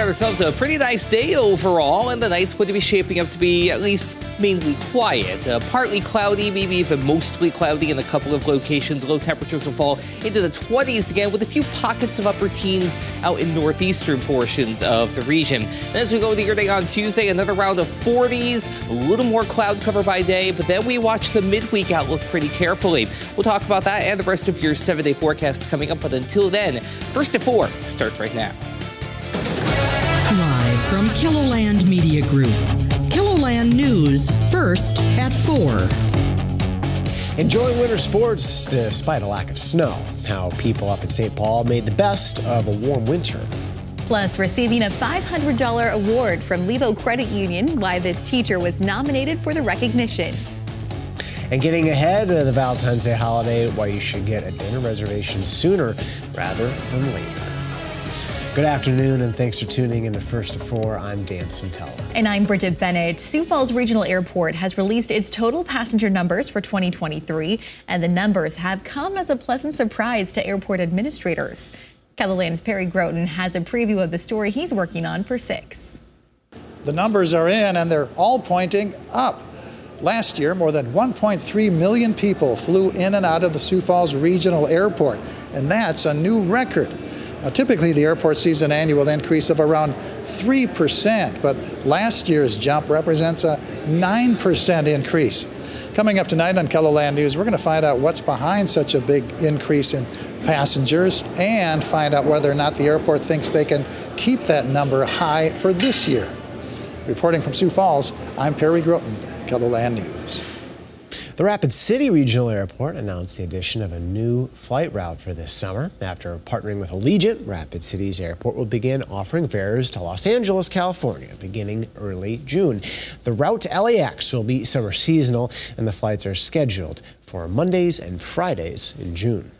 got ourselves a pretty nice day overall, and the night's going to be shaping up to be at least mainly quiet. Partly cloudy, maybe even mostly cloudy in a couple of locations. Low temperatures will fall into the 20s again, with a few pockets of upper teens out in northeastern portions of the region. And as we go into your day on Tuesday, another round of 40s, a little more cloud cover by day, but then we watch the midweek outlook pretty carefully. We'll talk about that and the rest of your 7-day forecast coming up, but until then, First at 4 starts right now. Live from KELOLAND Media Group. KELOLAND News, first at 4. Enjoying winter sports despite a lack of snow. How people up in St. Paul made the best of a warm winter. Plus, receiving a $500 award from Levo Credit Union, why this teacher was nominated for the recognition. And getting ahead of the Valentine's Day holiday, why you should get a dinner reservation sooner rather than later. Good afternoon, and thanks for tuning in to First to 4. I'm Dan Santella. And I'm Bridget Bennett. Sioux Falls Regional Airport has released its total passenger numbers for 2023, and the numbers have come as a pleasant surprise to airport administrators. KELOLAND's Perry Groten has a preview of the story he's working on for 6. The numbers are in, and they're all pointing up. Last year, more than 1.3 million people flew in and out of the Sioux Falls Regional Airport, and that's a new record. Now, typically, the airport sees an annual increase of around 3%, but last year's jump represents a 9% increase. Coming up tonight on KELOLAND News, we're going to find out what's behind such a big increase in passengers and find out whether or not the airport thinks they can keep that number high for this year. Reporting from Sioux Falls, I'm Perry Groten, KELOLAND News. The Rapid City Regional Airport announced the addition of a new flight route for this summer. After partnering with Allegiant, Rapid City's airport will begin offering fares to Los Angeles, California, beginning early June. The route to LAX will be summer seasonal, and the flights are scheduled for Mondays and Fridays in June.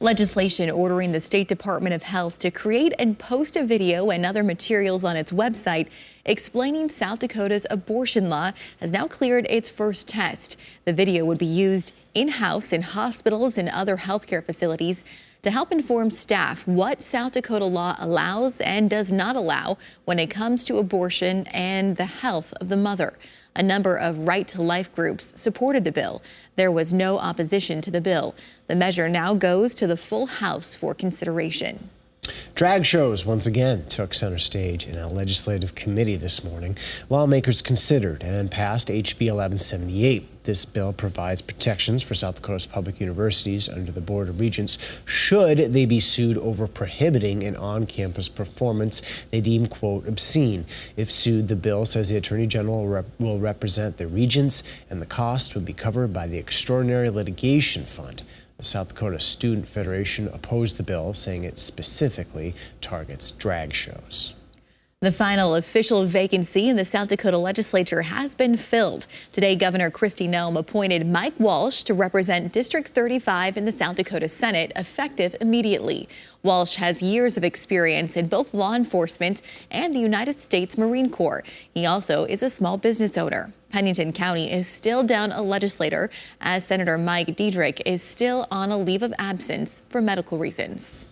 Legislation ordering the State Department of Health to create and post a video and other materials on its website explaining South Dakota's abortion law has now cleared its first test. The video would be used in-house in hospitals and other healthcare facilities to help inform staff what South Dakota law allows and does not allow when it comes to abortion and the health of the mother. A number of right-to-life groups supported the bill. There was no opposition to the bill. The measure now goes to the full House for consideration. Drag shows once again took center stage in a legislative committee this morning. Lawmakers considered and passed HB 1178. This bill provides protections for South Dakota's public universities under the Board of Regents should they be sued over prohibiting an on-campus performance they deem, quote, obscene. If sued, the bill says the Attorney General will represent the regents, and the cost would be covered by the Extraordinary Litigation Fund. The South Dakota Student Federation opposed the bill, saying it specifically targets drag shows. The final official vacancy in the South Dakota legislature has been filled. Today, Governor Kristi Noem appointed Mike Walsh to represent District 35 in the South Dakota Senate, effective immediately. Walsh has years of experience in both law enforcement and the United States Marine Corps. He also is a small business owner. Pennington County is still down a legislator, as Senator Mike Diedrich is still on a leave of absence for medical reasons.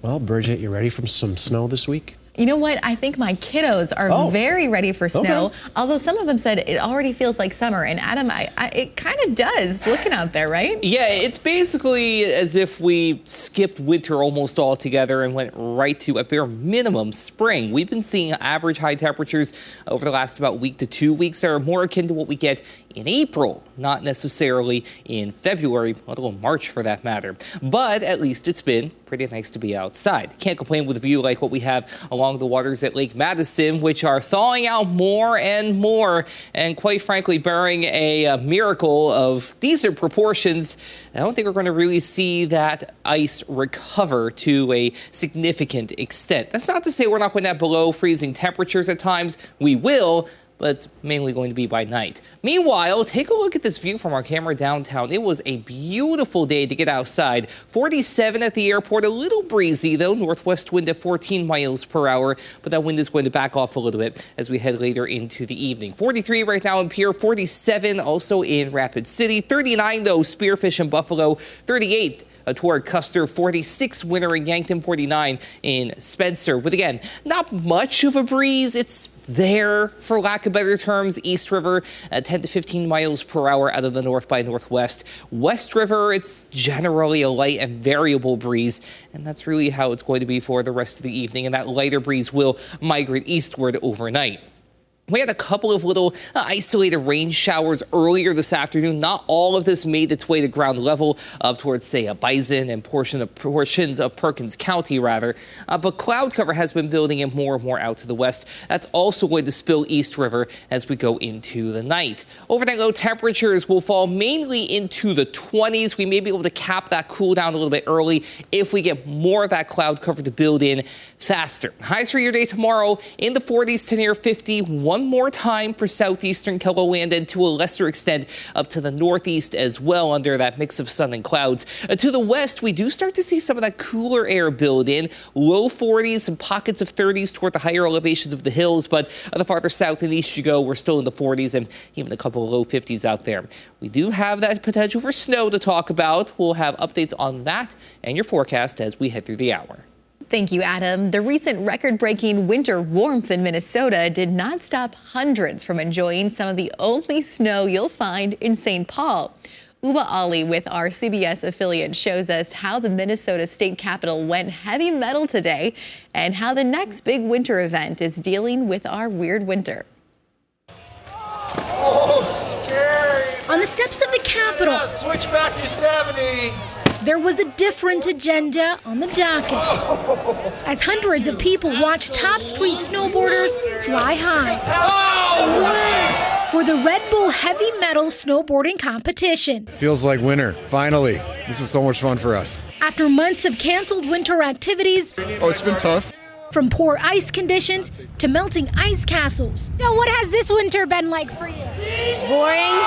Well, Bridget, you ready for some snow this week? You know what? I think my kiddos are very ready for snow, okay. Although some of them said it already feels like summer. And Adam, it kind of does looking out there, right? Yeah, it's basically as if we skipped winter almost altogether and went right to a bare minimum spring. We've been seeing average high temperatures over the last about week to 2 weeks that are more akin to what we get in April, not necessarily in February, let alone March for that matter. But at least it's been pretty nice to be outside. Can't complain with a view like what we have along the waters at Lake Madison, which are thawing out more and more, and quite frankly, barring a miracle of decent proportions, I don't think we're going to really see that ice recover to a significant extent. That's not to say we're not going to have below freezing temperatures at times. We will, but it's mainly going to be by night. Meanwhile, take a look at this view from our camera downtown. It was a beautiful day to get outside. 47 at the airport, a little breezy though, northwest wind at 14 miles per hour, but that wind is going to back off a little bit as we head later into the evening. 43 right now in Pierre, 47 also in Rapid City, 39 though, Spearfish and Buffalo, 38 toward Custer, 46 winter in Yankton, 49 in Spencer. With, again, not much of a breeze. It's there, for lack of better terms. East River at 10 to 15 miles per hour out of the north by northwest. West River, it's generally a light and variable breeze, and that's really how it's going to be for the rest of the evening, and that lighter breeze will migrate eastward overnight. We had a couple of little isolated rain showers earlier this afternoon. Not all of this made its way to ground level up towards, say, Bison and portions of Perkins County, rather. But cloud cover has been building in more and more out to the west. That's also going to spill East River as we go into the night. Overnight low temperatures will fall mainly into the 20s. We may be able to cap that cool down a little bit early if we get more of that cloud cover to build in faster. Highs for your day tomorrow in the 40s to near 50. One more time for southeastern KELOLAND and to a lesser extent up to the northeast as well under that mix of sun and clouds. To the west, we do start to see some of that cooler air build in. Low 40s and pockets of 30s toward the higher elevations of the hills, but the farther south and east you go, we're still in the 40s and even a couple of low 50s out there. We do have that potential for snow to talk about. We'll have updates on that and your forecast as we head through the hour. Thank you, Adam. The recent record-breaking winter warmth in Minnesota did not stop hundreds from enjoying some of the only snow you'll find in St. Paul. Uba Ali with our CBS affiliate shows us how the Minnesota State Capitol went heavy metal today and how the next big winter event is dealing with our weird winter. Oh, scary. On the steps of the Capitol, Switch back to 70. There was a different agenda on the docket as hundreds of people watched top street snowboarders fly high for the Red Bull Heavy Metal Snowboarding Competition. Feels like winter, finally. This is so much fun for us. After months of canceled winter activities, Oh, it's been tough. from poor ice conditions to melting ice castles. So what has this winter been like for you? Boring,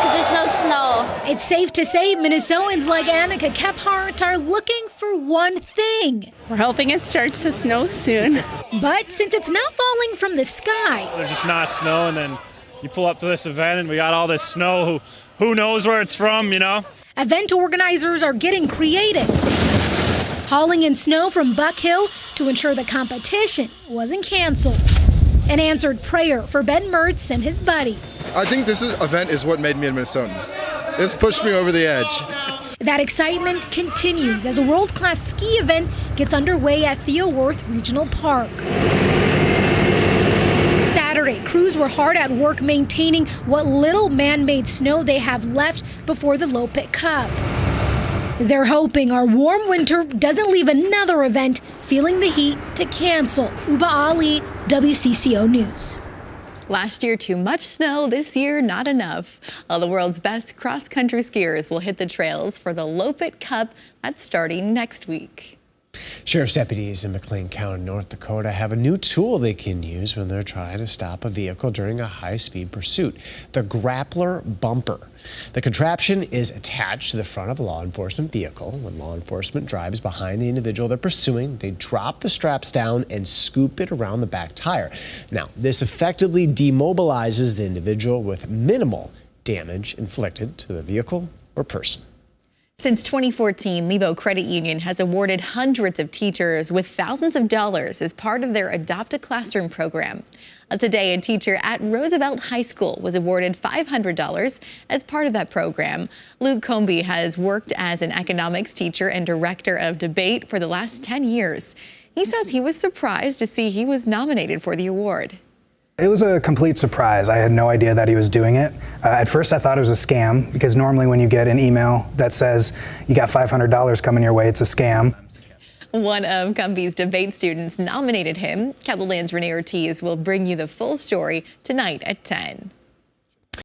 because there's no snow. It's safe to say Minnesotans like Annika Kephart are looking for one thing. We're hoping it starts to snow soon. But since it's not falling from the sky, there's just not snow, and then you pull up to this event and we got all this snow. Who knows where it's from, you know? Event organizers are getting creative, hauling in snow from Buck Hill to ensure the competition wasn't canceled. An answered prayer for Ben Mertz and his buddies. I think this event is what made me a Minnesotan. This pushed me over the edge. That excitement continues as a world-class ski event gets underway at Theo Worth Regional Park. Saturday, crews were hard at work maintaining what little man-made snow they have left before the Low Pit Cup. They're hoping our warm winter doesn't leave another event feeling the heat to cancel. Uba Ali, WCCO News. Last year, too much snow. This year, not enough. All the world's best cross-country skiers will hit the trails for the Low Pit Cup. That's starting next week. Sheriff's deputies in McLean County, North Dakota, have a new tool they can use when they're trying to stop a vehicle during a high-speed pursuit, the grappler bumper. The contraption is attached to the front of a law enforcement vehicle. When law enforcement drives behind the individual they're pursuing, they drop the straps down and scoop it around the back tire. Now, this effectively demobilizes the individual with minimal damage inflicted to the vehicle or person. Since 2014, Levo Credit Union has awarded hundreds of teachers with thousands of dollars as part of their Adopt a Classroom program. Today, a teacher at Roosevelt High School was awarded $500 as part of that program. Luke Comby has worked as an economics teacher and director of debate for the last 10 years. He says he was surprised to see he was nominated for the award. It was a complete surprise. I had no idea that he was doing it. At first I thought it was a scam, because normally when you get an email that says you got $500 coming your way, it's a scam. One of Comby's debate students nominated him. KELOLAND's Renee Ortiz will bring you the full story tonight at 10.